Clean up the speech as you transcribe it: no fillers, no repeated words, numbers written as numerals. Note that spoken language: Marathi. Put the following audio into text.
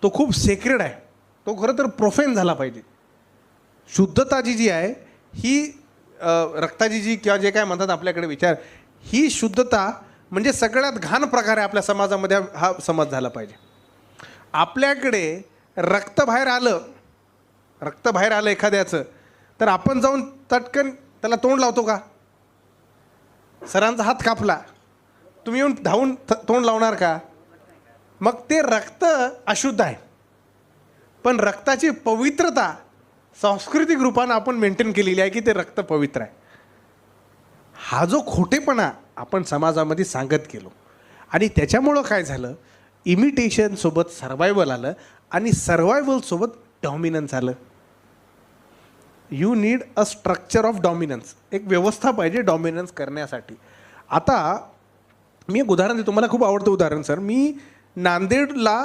तो खूप सेक्रेड आहे, तो खरं तर प्रोफेन झाला पाहिजे. शुद्धता जी आहे ही रक्ताची जी किंवा जे काय म्हणतात आपल्याकडे विचार, ही शुद्धता म्हणजे सगळ्यात घाण प्रकारे आपल्या समाजामध्ये हा समज झाला पाहिजे. आपल्याकडे रक्त बाहेर आलं एखाद्याचं, तर आपण जाऊन तटकन त्याला तोंड लावतो का? सरांचा हात कापला, तुम्ही येऊन धावून तोंड लावणार का? मग ते रक्त अशुद्ध आहे, पण रक्ताची पवित्रता सांस्कृतिक रूपानं आपण मेंटेन केलेली आहे की ते रक्त पवित्र आहे. हा जो खोटेपणा आपण समाजामध्ये सांगत गेलो आणि त्याच्यामुळं काय झालं, इमिटेशनसोबत सर्वायवल आलं आणि सर्वायवलसोबत डॉमिनन्स आलं. You need a structure of dominance, एक व्यवस्था पाहिजे डॉमिनन्स करण्यासाठी. आता मी एक उदाहरण देतो, मला खूप आवडतं उदाहरण सर. मी नांदेडला